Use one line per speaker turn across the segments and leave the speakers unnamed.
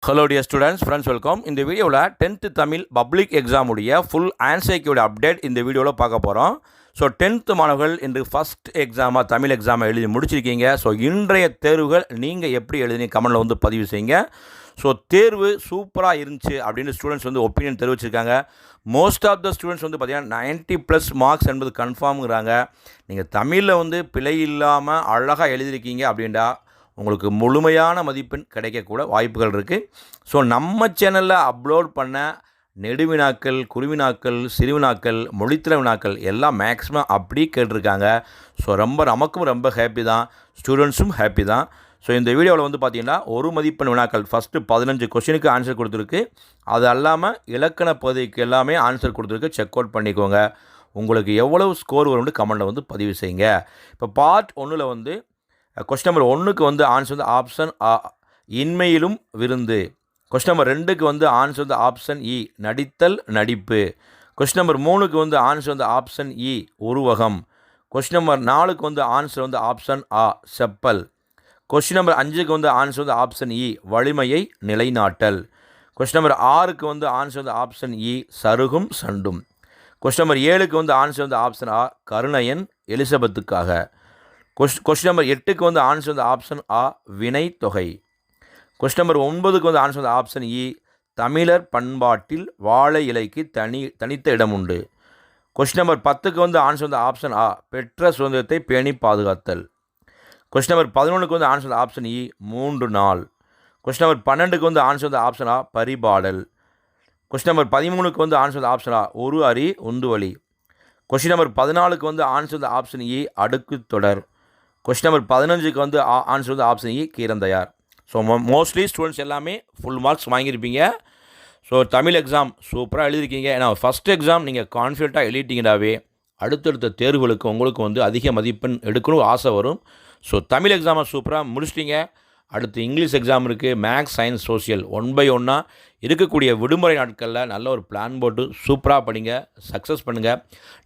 Hello dear students, friends, welcome. இந்த வீடியோவில் 10th Tamil public எக்ஸாமுடைய ஃபுல் ஆன்சர்க்கியோட அப்டேட் இந்த வீடியோவில் பார்க்க போகிறோம். ஸோ 10th மாணவர்கள் இன்று ஃபஸ்ட் எக்ஸாமாக தமிழ் எக்ஸாமை எழுதி முடிச்சிருக்கீங்க. ஸோ இன்றைய தேர்வுகள் நீங்கள் எப்படி எழுதினீங்க கமெண்டில் வந்து பதிவு செய்யுங்க. ஸோ தேர்வு சூப்பராக இருந்துச்சு அப்படின்னு ஸ்டூடெண்ட்ஸ் வந்து ஒப்பீனியன் தெரிவிச்சிருக்காங்க. மோஸ்ட் ஆஃப் த ஸ்டூடெண்ட்ஸ் வந்து பார்த்திங்கன்னா 90+ மார்க்ஸ் என்பது கன்ஃபார்முங்கிறாங்க. நீங்கள் தமிழில் வந்து பிழை இல்லாமல் அழகாக எழுதியிருக்கீங்க அப்படின்டா உங்களுக்கு முழுமையான மதிப்பெண் கிடைக்கக்கூட வாய்ப்புகள் இருக்குது. ஸோ நம்ம சேனலில் அப்லோட் பண்ண நெடுவினாக்கள், குருவினாக்கள், சிறுவினாக்கள், மொழித்திற வினாக்கள் எல்லாம் மேக்ஸிமம் அப்படி கேட்டிருக்காங்க. ஸோ நமக்கும் ரொம்ப ஹாப்பி தான், ஸ்டூடெண்ட்ஸும் ஹாப்பி தான். ஸோ இந்த வீடியோவில் வந்து பார்த்திங்கன்னா ஒரு மதிப்பெண் வினாக்கள் ஃபஸ்ட்டு 15 கொஸ்டினுக்கு ஆன்சர் கொடுத்துருக்கு. அது அல்லாமல் இலக்கண பகுதிக்கு எல்லாமே ஆன்சர் கொடுத்துருக்கு. செக் அவுட் பண்ணிக்கோங்க. உங்களுக்கு எவ்வளவு ஸ்கோர் வரும்னு கமெண்டில் வந்து பதிவு செய்யுங்க. இப்போ பார்ட் 1ல் வந்து கொஸ்டின் நம்பர் 1க்கு வந்து ஆன்சர் வந்து ஆப்ஷன் ஆ, இன்மையிலும் விருந்து. கொஸ்டின் நம்பர் 2க்கு வந்து ஆன்சர் வந்து ஆப்ஷன் இ, நடித்தல் நடிப்பு. கொஸ்டின் நம்பர் 3க்கு வந்து ஆன்சர் வந்து ஆப்ஷன் இ, உருவகம். கொஸ்டின் நம்பர் 4க்கு வந்து ஆன்சர் வந்து ஆப்ஷன் ஆ, செப்பல். கொஸ்டின் நம்பர் 5க்கு வந்து ஆன்சர் வந்து ஆப்ஷன் இ, வலிமையை நிலைநாட்டல். கொஸ்டின் நம்பர் 6க்கு வந்து ஆன்சர் வந்து ஆப்ஷன் இ, சருகும் சண்டும். கொஸ்டின் நம்பர் 7க்கு வந்து ஆன்சர் வந்து ஆப்ஷன் ஆ, கருணையன் எலிசபெத்துக்காக. கொஸ்டின் நம்பர் 8க்கு வந்து ஆன்சர் வந்து ஆப்ஷன் ஆ, வினை தொகை. கொஸ்டின் நம்பர் 9க்கு வந்து ஆன்சர் வந்து ஆப்ஷன் இ, தமிழர் பண்பாட்டில் வாழை இலைக்கு தனித்த இடம் உண்டு. கொஸ்டின் நம்பர் 10க்கு வந்து ஆன்சர் வந்து ஆப்ஷன் ஆ, பெற்ற சுதந்திரத்தை பேணி பாதுகாத்தல். கொஸ்டின் நம்பர் 11க்கு வந்து ஆன்சர் வந்து ஆப்ஷன் இ, 3 நாள். கொஸ்டின் நம்பர் 12க்கு வந்து ஆன்சர் வந்து ஆப்ஷன் ஆ, பரிபாடல். கொஸ்டின் நம்பர் 13க்கு வந்து ஆன்சர் வந்து ஆப்ஷன் ஆ, ஒரு அரி உந்துவலி. கொஸ்டின் நம்பர் 14க்கு வந்து ஆன்சர் வந்து ஆப்ஷன் இ, அடுக்கு தொடர். கொஸ்டின் நம்பர் 15க்கு வந்து ஆன்சர் வந்து ஆப்ஷன் இ, கீரந்தையார். ஸோ மோஸ்ட்லி ஸ்டூடெண்ட்ஸ் எல்லாமே ஃபுல் மார்க்ஸ் வாங்கியிருப்பீங்க. ஸோ தமிழ் எக்ஸாம் சூப்பராக எழுதியிருக்கீங்க. ஏன்னா ஃபஸ்ட் எக்ஸாம் நீங்கள் கான்ஃபிடென்ட்டாக எழுதிட்டீங்கன்னாவே அடுத்தடுத்த தேர்வுகளுக்கு உங்களுக்கு வந்து அதிக மதிப்பெண் எடுக்கணும் ஆசை வரும். ஸோ தமிழ் எக்ஸாமை சூப்பராக முடிச்சிட்டிங்க. அடுத்து இங்கிலீஷ் எக்ஸாம் இருக்குது, மேக்ஸ், சயின்ஸ், சோஷியல் 1 by 1 இருக்கக்கூடிய விடுமுறை நாட்களில் நல்ல ஒரு பிளான் போட்டு சூப்பராக படிங்க, சக்ஸஸ் பண்ணுங்கள்.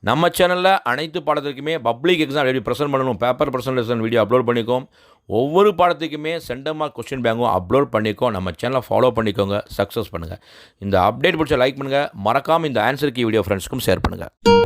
நம்ம சேனலில் அனைத்து பாடத்துக்குமே பப்ளிக் எக்ஸாம் எப்படி ப்ரெசென்ட் பண்ணணும், பேப்பர் ப்ரெசன்டேஷன் வீடியோ அப்லோட் பண்ணிக்கோம். ஒவ்வொரு பாடத்துக்குமே சென்டர் மார்க் கொஸ்டின் பேங்கும் அப்லோட் பண்ணிக்கோம். நம்ம சேனலை ஃபாலோ பண்ணிக்கோங்க, சக்ஸஸ் பண்ணுங்கள். இந்த அப்டேட் பிடிச்ச லைக் பண்ணுங்கள். மறக்காமல் இந்த ஆன்சர் கீ வீடியோ ஃப்ரெண்ட்ஸ்க்கும் ஷேர் பண்ணுங்கள்.